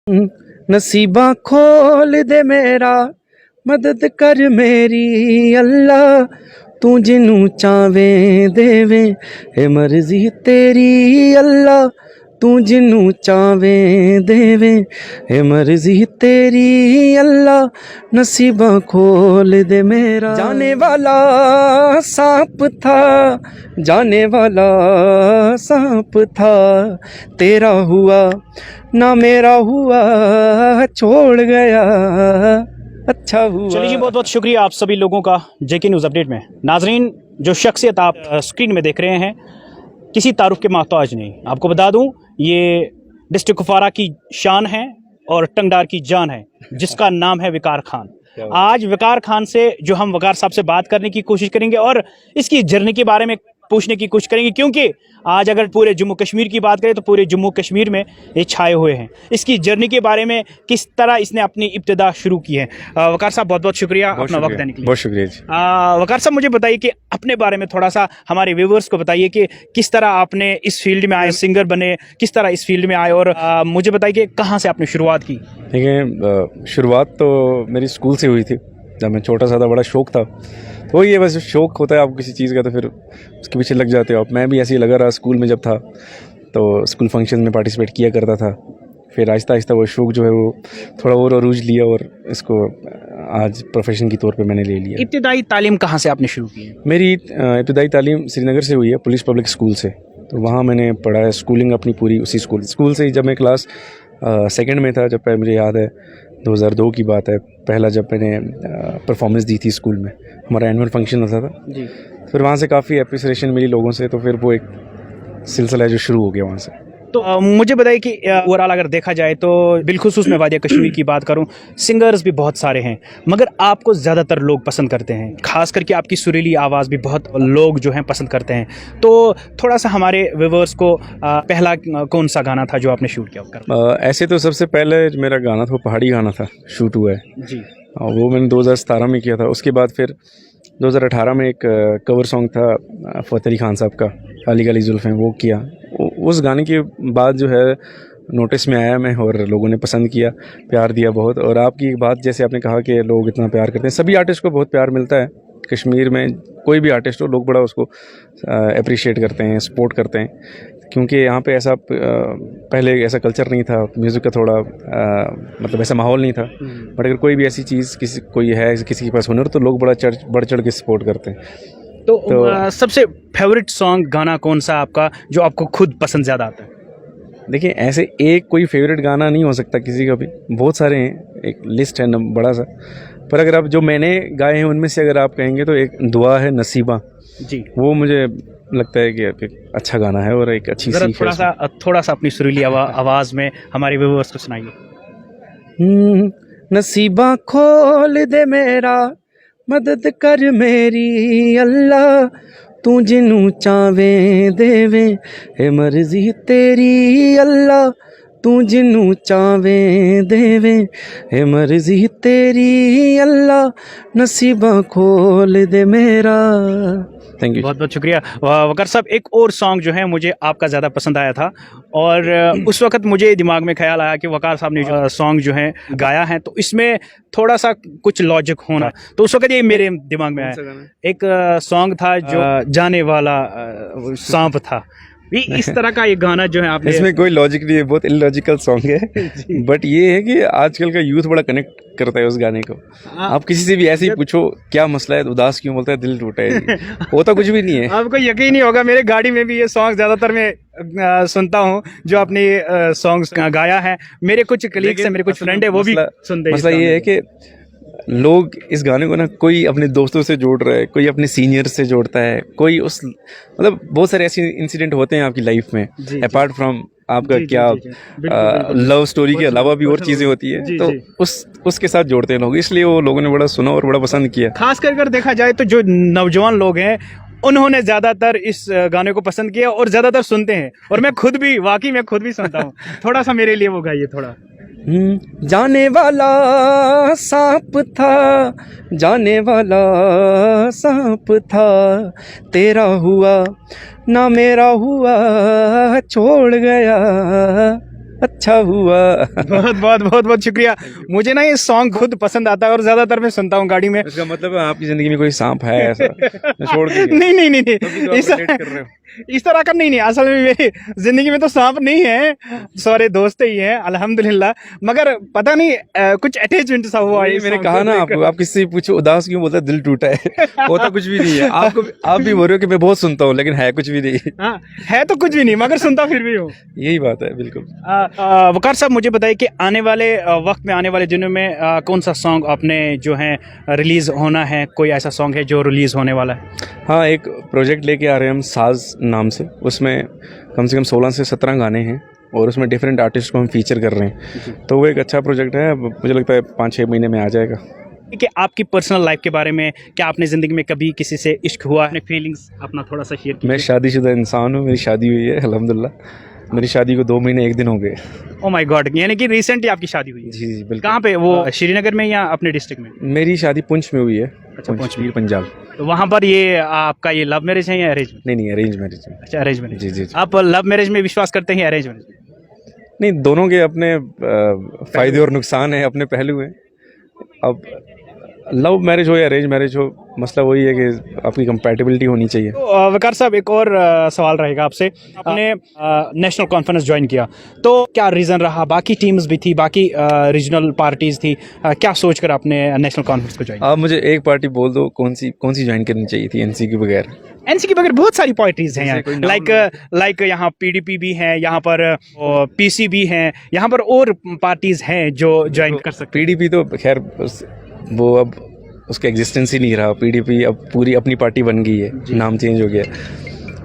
नसीबा खोल दे मेरा, मदद कर मेरी अल्लाह, तू जिनू चावें देवे, ए मर्जी तेरी अल्लाह, तू जिनू चावें देवे, ए मर्जी तेरी अल्लाह, नसीबा खोल दे मेरा। जाने वाला सांप था, जाने वाला सांप था, तेरा हुआ ना मेरा हुआ, छोड़ गया अच्छा हुआ। चलिए जी, बहुत बहुत शुक्रिया आप सभी लोगों का जेके न्यूज़ अपडेट में। नाजरीन, जो शख्सियत आप स्क्रीन में देख रहे हैं, किसी तारुफ के मोहताज नहीं। आपको बता दूं, ये डिस्ट्रिक्ट कुपवारा की शान है और टंगडार की जान है, जिसका नाम है वकार खान। आज वकार खान से जो हम वकार साहब से बात करने की कोशिश करेंगे और इसकी जर्नी के बारे में पूछने की कोशिश करेंगे, क्योंकि आज अगर पूरे जम्मू कश्मीर की बात करें तो पूरे जम्मू कश्मीर में ये छाए हुए हैं। इसकी जर्नी के बारे में, किस तरह इसने अपनी इब्तिदा शुरू की है। वकार साहब, बहुत बहुत शुक्रिया अपना वक्त देने के लिए। बहुत शुक्रिया जी। वकार साहब, मुझे बताइए कि अपने बारे में थोड़ा सा हमारे व्यूवर्स को बताइए कि किस तरह आपने इस फील्ड में आए, सिंगर बने, किस तरह इस फील्ड में आए, और मुझे बताइए कि कहाँ से आपने शुरुआत की। ठीक है, शुरुआत तो मेरी स्कूल से हुई थी। जब मैं छोटा सा था, बड़ा शौक था, तो ये बस शौक होता है आपको किसी चीज़ का, तो फिर उसके पीछे लग जाते हो आप। मैं भी ऐसे ही लगा रहा स्कूल में जब था, तो स्कूल फंक्शन में पार्टिसिपेट किया करता था। फिर आहिस्ता आहिस्ता वो शौक जो है वो थोड़ा और अरूज लिया, और इसको आज प्रोफेशन के तौर पे मैंने ले लिया। इब्तिदाई तालीम कहाँ से आपने शुरू की? मेरी इब्तिदाई तालीम श्रीनगर से हुई है, पुलिस पब्लिक स्कूल से। तो वहाँ मैंने पढ़ा है स्कूलिंग अपनी पूरी उसी स्कूल से ही। जब मैं क्लास सेकंड में था, जब मुझे याद है 2002 की बात है, पहला जब मैंने परफॉर्मेंस दी थी स्कूल में, हमारा एनुअल फंक्शन होता था जी। फिर वहाँ से काफ़ी एप्रिसिएशन मिली लोगों से, तो फिर वो एक सिलसिला जो शुरू हो गया वहाँ से। तो मुझे बताइए कि ओवरऑल अगर देखा जाए तो बिलखुसूस मैं वादिया कश्मीर की बात करूं, सिंगर्स भी बहुत सारे हैं, मगर आपको ज़्यादातर लोग पसंद करते हैं, खास करके आपकी सुरीली आवाज़ भी बहुत लोग जो हैं पसंद करते हैं। तो थोड़ा सा हमारे व्यूअर्स को पहला कौन सा गाना था जो आपने शूट किया? ऐसे तो सबसे पहले मेरा गाना था, पहाड़ी गाना था, शूट हुआ है जी। वो मैंने 2017 में किया था। उसके बाद फिर 2018 में एक कवर सॉन्ग था फ़तेह अली खान साहब का, काली काली जुल्फ़ें, वो किया। उस गाने के बाद जो है नोटिस में आया मैं, और लोगों ने पसंद किया, प्यार दिया बहुत। और आपकी बात, जैसे आपने कहा कि लोग इतना प्यार करते हैं, सभी आर्टिस्ट को बहुत प्यार मिलता है कश्मीर में। कोई भी आर्टिस्ट हो, लोग बड़ा उसको अप्रिशिएट करते हैं, सपोर्ट करते हैं, क्योंकि यहाँ पे ऐसा पहले ऐसा कल्चर नहीं था, म्यूज़िक का थोड़ा मतलब ऐसा माहौल नहीं था। बट अगर कोई भी ऐसी चीज़ किसी के पास हुनर, तो लोग बढ़ चढ़ के सपोर्ट करते हैं। तो सबसे फेवरेट सॉन्ग गाना कौन सा आपका, जो आपको खुद पसंद ज़्यादा आता है? देखिए, ऐसे एक कोई फेवरेट गाना नहीं हो सकता किसी का भी, बहुत सारे हैं, एक लिस्ट है बड़ा सा। पर अगर आप जो मैंने गाए हैं उनमें से अगर आप कहेंगे तो एक दुआ है नसीबा जी, वो मुझे लगता है कि अच्छा गाना है और एक अच्छी सीख है। थोड़ा सा अपनी सुरीली आवाज़ में हमारे व्यूअर्स को सुनाइए। नसीबा खोल दे मेरा, मदद कर मेरी अल्लाह, तू जिनू चावें देवे, ए मर्जी तेरी अल्लाह, तू जिनू चावें देवे, ए मर्जी तेरी अल्लाह, नसीबा खोल दे मेरा। थैंक यू, बहुत बहुत शुक्रिया वकार साहब। एक और सॉन्ग जो है मुझे आपका ज़्यादा पसंद आया था, और उस वक्त मुझे दिमाग में ख्याल आया कि वकार साहब ने जो सॉन्ग जो है गाया है, तो इसमें थोड़ा सा कुछ लॉजिक होना, तो उस वक्त ये मेरे दिमाग में आया। एक सॉन्ग था जो जाने वाला सांप था, इस तरह का ये गाना जो है आपने। इसमें कोई लॉजिक नहीं है, बहुत इलॉजिकल सॉन्ग है। बट ये है कि आजकल का यूथ बड़ा कनेक्ट करता है उस गाने को। आप किसी से भी ऐसे ही पूछो क्या मसला है, उदास क्यों, बोलता है दिल टूटा है। होता कुछ भी नहीं है। आपको यकीन नहीं होगा, मेरे गाड़ी में भी ये सॉन्ग ज़्यादातर मैं सुनता हूँ जो आपने ये सॉन्ग गाया है। मेरे कुछ कलीग्स हैं, मेरे कुछ फ्रेंड है, वो भी सुनते हैं। मसला ये है कि लोग इस गाने को ना, कोई अपने दोस्तों से जोड़ रहा है, कोई अपने सीनियर से जोड़ता है, कोई उस मतलब बहुत सारे ऐसे इंसिडेंट होते हैं आपकी लाइफ में, अपार्ट फ्रॉम आपका क्या लव स्टोरी के अलावा भी और चीज़ें होती है, तो उसके साथ जोड़ते हैं लोग। इसलिए वो लोगों ने बड़ा सुना और बड़ा पसंद किया। खास कर देखा जाए तो जो नौजवान लोग हैं, उन्होंने ज़्यादातर इस गाने को पसंद किया और ज़्यादातर सुनते हैं, और मैं खुद भी सुनता हूँ। थोड़ा सा मेरे लिए वो गाइए थोड़ा। जाने वाला सांप था, जाने वाला सांप था, तेरा हुआ ना मेरा हुआ, छोड़ गया अच्छा हुआ। बहुत बहुत बहुत बहुत शुक्रिया। मुझे ना ये सॉन्ग खुद पसंद आता है और ज्यादातर मैं सुनता हूँ गाड़ी में। इसका मतलब है आपकी ज़िंदगी में कोई सांप है ऐसा छोड़ के नहीं नहीं नहीं तभी तो नहीं, आप relate कर रहे हो। इस तरह का नहीं नहीं, असल में मेरी जिंदगी में तो सांप नहीं है, सारे दोस्त ही हैं अल्हम्दुलिल्लाह, मगर पता नहीं कुछ अटैचमेंट सा हुआ है वही इस मैंने song कहा को ना लेकर। आप किससे पूछो उदास क्यों बोलता है, दिल टूटा है। होता कुछ भी नहीं है। आप भी बोल रहे हो कि मैं बहुत सुनता हूँ लेकिन है कुछ भी नहीं। हाँ, है तो कुछ भी नहीं मगर सुनता फिर भी हूँ। यही बात है बिल्कुल। वकार साहब मुझे बताइए कि आने वाले वक्त में, आने वाले दिनों में कौन सा सॉन्ग आपने जो है रिलीज होना है, कोई ऐसा सॉन्ग है जो रिलीज होने वाला है? हाँ, एक प्रोजेक्ट लेके आ रहे हैं हम साज नाम से। उसमें कम से कम 16 से 17 गाने हैं और उसमें डिफरेंट आर्टिस्ट को हम फीचर कर रहे हैं। तो वो एक अच्छा प्रोजेक्ट है, मुझे लगता है 5-6 महीने में आ जाएगा। कि आपकी पर्सनल लाइफ के बारे में, क्या आपने ज़िंदगी में कभी किसी से इश्क हुआ है? अपने फीलिंग्स अपना थोड़ा सा शेयर कीजिए। मैं शादीशुदा इंसान हूँ, मेरी शादी हुई है अल्हम्दुलिल्लाह। मेरी शादी को 2 महीने 1 दिन हो गए। ओ माय गॉड, यानी कि रिसेंटली आपकी शादी हुई है? जी जी बिल्कुल। कहाँ पे, वो श्रीनगर में या अपने डिस्ट्रिक्ट में? मेरी शादी पुंछ में हुई है। अच्छा, पुंछ में। पीर पंजाब। तो वहाँ पर ये आपका ये लव मैरिज है या अरेंज? नहीं अरेंज मैरिज है। अच्छा, अरेंज मैरिज। जी जी जी। आप लव मैरिज में विश्वास करते हैं या अरेंज मैरिज में? नहीं, दोनों के अपने फ़ायदे और नुकसान हैं, अपने पहलू हैं। अब लव मैरिज हो या अरेंज मैरिज हो, मसला वही है कि आपकी कंपैटिबिलिटी होनी चाहिए। तो वकार साहब, एक और सवाल रहेगा आपसे। आपने नेशनल कॉन्फ्रेंस ज्वाइन किया तो क्या रीज़न रहा? बाकी टीम्स भी थी, बाकी रीजनल पार्टीज थी, क्या सोचकर आपने नेशनल कॉन्फ्रेंस को ज्वाइन? आप मुझे एक पार्टी बोल दो, कौन सी ज्वाइन करनी चाहिए थी एनसी के बगैर? एनसी के बगैर बहुत सारी पार्टीज हैं जैसे यहाँ, कोई नाम लाइक यहाँ पीडीपी भी है, यहाँ पर पीसी भी हैं, यहाँ पर और पार्टीज हैं जो ज्वाइन कर सकते पीडीपी तो खैर वो अब उसका एग्जिस्टेंस ही नहीं रहा। पीडीपी अब पूरी अपनी पार्टी बन गई है, नाम चेंज हो गया।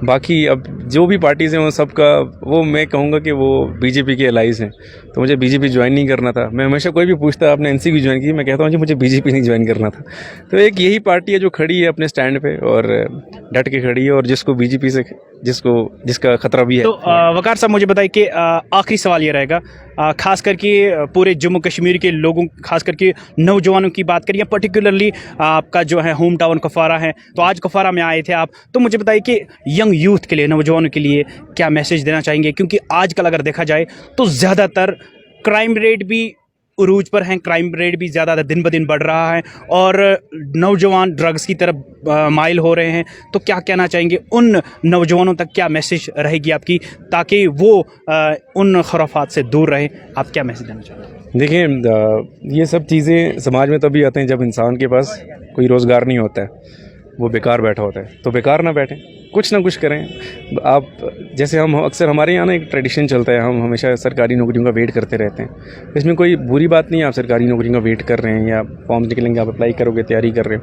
बाकी अब जो भी पार्टीज़ हैं वो सबका, वो मैं कहूँगा कि वो बीजेपी के एलाइज हैं। तो मुझे बीजेपी ज्वाइन नहीं करना था। मैं हमेशा, कोई भी पूछता है आपने एनसी क्यों ज्वाइन की, मैं कहता हूँ जी मुझे बीजेपी नहीं ज्वाइन करना था। तो एक यही पार्टी है जो खड़ी है अपने स्टैंड पे और डट के खड़ी है, और जिसको बीजेपी से जिसका खतरा भी है। तो वकार साहब मुझे बताइए कि आखिरी सवाल ये रहेगा, खास करके पूरे जम्मू कश्मीर के लोगों, खास करके नौजवानों की बात करिए, पर्टिकुलरली आपका जो है होम टाउन कुपवारा है, तो आज कुपवारा में आए थे आप, तो मुझे बताइए कि यंग यूथ के लिए, नौजवानों के लिए क्या मैसेज देना चाहेंगे? क्योंकि आजकल अगर देखा जाए तो ज़्यादातर क्राइम रेट भी उरूज पर हैं, क्राइम रेट भी ज़्यादा दिन ब दिन बढ़ रहा है और नौजवान ड्रग्स की तरफ माइल हो रहे हैं। तो क्या कहना चाहेंगे उन नौजवानों तक, क्या मैसेज रहेगी आपकी ताकि वो उन खुराफात से दूर रहे? आप क्या मैसेज देना चाहेंगे? देखिए, ये सब चीज़ें समाज में तभी आते हैं जब इंसान के पास कोई रोज़गार नहीं होता है, वो बेकार बैठा होता है। तो बेकार ना बैठें, कुछ ना कुछ करें। आप जैसे हम अक्सर, हमारे यहाँ ना एक ट्रेडिशन चलता है, हम हमेशा सरकारी नौकरियों का वेट करते रहते हैं। इसमें कोई बुरी बात नहीं है, आप सरकारी नौकरियों का वेट कर रहे हैं या फॉर्म निकलेंगे, आप अप्लाई करोगे, तैयारी कर रहे हो,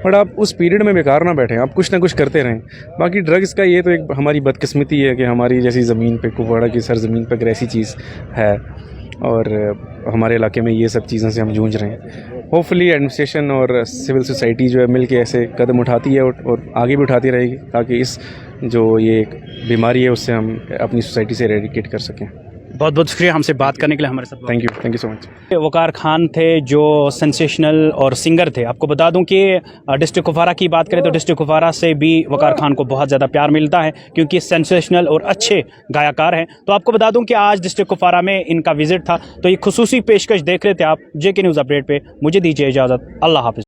बट आप उस पीरियड में बेकार ना बैठें, आप कुछ ना कुछ करते रहें। बाकी ड्रग्स का ये तो एक हमारी बदकिस्मती है कि हमारी जैसी ज़मीन पे, कुपवाड़ा की सरजमीन पर ऐसी चीज़ है और हमारे इलाके में ये सब चीज़ों से हम जूझ रहे हैं। होपफुली एडमिनिस्ट्रेशन और सिविल सोसाइटी जो है मिल के ऐसे कदम उठाती है और आगे भी उठाती रहेगी ताकि इस जो ये एक बीमारी है उससे हम अपनी सोसाइटी से एरेडिकेट कर सकें। बहुत बहुत शुक्रिया हमसे बात करने के लिए, हमारे साथ। Thank you so much. Waqar Khan थे जो सेंसेशनल और सिंगर थे। आपको बता दूं कि डिस्ट्रिक्ट कुपवारा की बात करें तो डिस्ट्रिक्ट कुपवारा से भी वकार खान को बहुत ज़्यादा प्यार मिलता है क्योंकि सेंसेशनल और अच्छे गायकार हैं। तो आपको बता दूं कि आज डिस्ट्रिक्ट कुपवारा में इनका विजिट था, तो ये खुसूसी पेशकश देख रहे थे आप JK न्यूज़ अपडेट पे। मुझे दीजिए इजाज़त, अल्लाह हाफ़िज़।